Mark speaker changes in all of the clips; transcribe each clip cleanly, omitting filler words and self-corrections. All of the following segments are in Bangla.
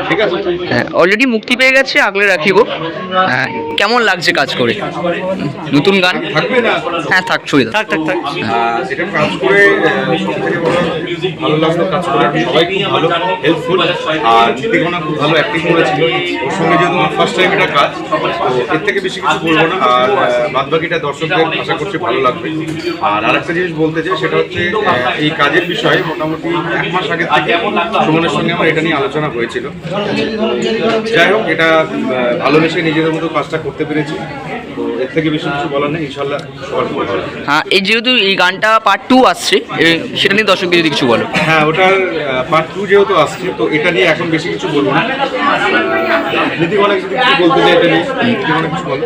Speaker 1: ঠিক আছে,
Speaker 2: হ্যাঁ অলরেডি মুক্তি পেয়ে গেছে আগলে রাখিব। হ্যাঁ কেমন লাগছে কাজ করে? নতুন গান
Speaker 1: থাকবে না?
Speaker 2: হ্যাঁ থাক ছবি থাক থাক থাক।
Speaker 1: এটা কাজ করে সবথেকে বড় ভালো লাগলো কাজ করে, সবাই খুব ভালো হেল্পফুল, আর নীতিগণা খুব ভালো অ্যাক্টিং করেছিল। ওর সঙ্গে যেহেতু আমার ফার্স্ট টাইম এটা কাজ, তো এর থেকে বেশি কিছু বলবো না। আর বাদ বাকিটা দর্শকদের আশা করছি ভালো লাগবে। আর আরেকটা জিনিস বলতে চাই, সেটা হচ্ছে এই কাজের বিষয়ে মোটামুটি 1 মাস আগে থেকে সুমনের সঙ্গে আমার এটা নিয়ে আলোচনা হয়েছিল। যাই হোক, এটা ভালোবেসে নিজেদের মতো কাজটা করতে পেরেছি, তো এর থেকে বেশি কিছু বলার নেই। ইনশাল্লাহ সবার খুব ভালো।
Speaker 2: হ্যাঁ এই যেহেতু এই গানটা পার্ট 2 আসছে, সেটা নিয়ে দর্শকদের যদি কিছু বলো।
Speaker 1: হ্যাঁ, ওটার পার্ট 2 যেহেতু আসছে, তো এটা নিয়ে এখন বেশি কিছু বলবো না। নীতি অনেক যদি কিছু বলতে চাই, এটা নিয়ে নীতি অনেক কিছু বলো।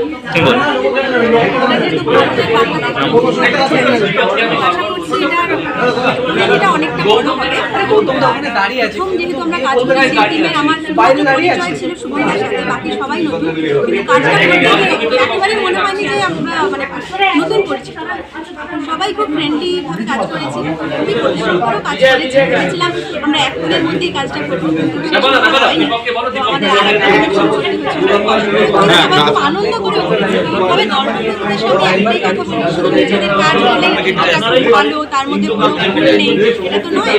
Speaker 3: এটা অনেকটা বড় হবে। যেহেতু আমরা কাজ করেছি, টিমের আমার পরিচয় ছিল সুমনদের সাথে, বাকি সবাই নতুন, কিন্তু কাজটা একেবারে মনে হয়নি যে আমরা মানে নতুন পরিচিত। সবাই খুব ফ্রেন্ডলি ভাবে কাজ করেছি, খুবই পরিশ্রমকরও কাজ করেছি। ভেবেছিলাম আমরা এক দিনের মধ্যেই কাজটা করবো, আমাদের সবাই খুব আনন্দ করে। তবে দর্শকদের উদ্দেশ্যে আমি একটাই কথা বলবো, নিজেদের কাজ হলে ভালো, তার মধ্যে কোনো ভুল নেই এটা তো নয়।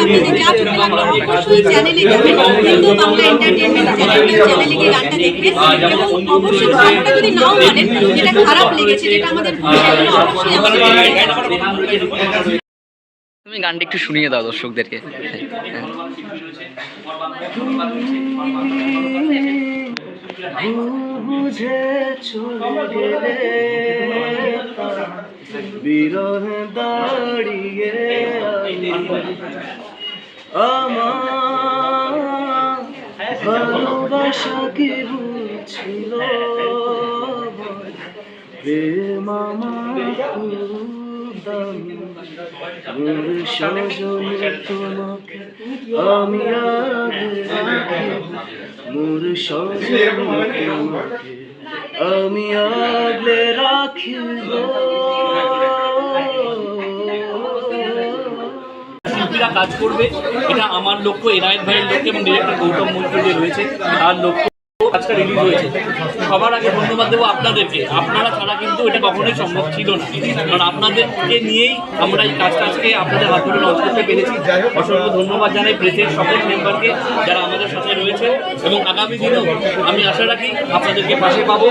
Speaker 3: আপনাদের যা চোখে লাগলো অবশ্যই চ্যানেলে যাবেন, হিন্দু বাংলা এন্টারটেনমেন্ট চ্যানেলে গিয়ে গানটা দেখবেন, এবং অবশ্যই গানটা যদি নাও মানেন, যেটা খারাপ লেগেছে, যেটা আমাদের ভুল, সেগুলো অবশ্যই আমাদের।
Speaker 2: তুমি গানটা একটু শুনিয়ে দাও দর্শকদেরকে।
Speaker 4: বুঝে চলে গেলে বিরহ দাঁড়িয়ে আমার ভালোবাসা কি বুঝছিল প্রেম আমার সজনে তোমাকে আমি মোর সজনে তোমাকে আমি আগলে রাখিব।
Speaker 5: শিল্পীরা কাজ করবে, এটা আমার লক্ষ্য, এনায়েত ভাইয়ের লক্ষ্য এবং ডিরেক্টর গৌতম মন্ত্রী যে রয়েছে তার লক্ষ্য। কাজটা রিলিজ হয়েছে, সবার আগে ধন্যবাদ দেবো আপনাদেরকে। আপনারা ছাড়া কিন্তু এটা কখনোই সম্ভব ছিল না, কারণ আপনাদেরকে নিয়েই আমরা এই কাজটা আজকে আপনাদের হাত ধরে লঞ্চ করতে পেরেছি। অসংখ্য ধন্যবাদ জানাই প্রেসের সকল মেম্বারকে যারা আমাদের সাথে রয়েছে, এবং আগামী দিনেও আমি আশা রাখি আপনাদেরকে পাশে পাবো।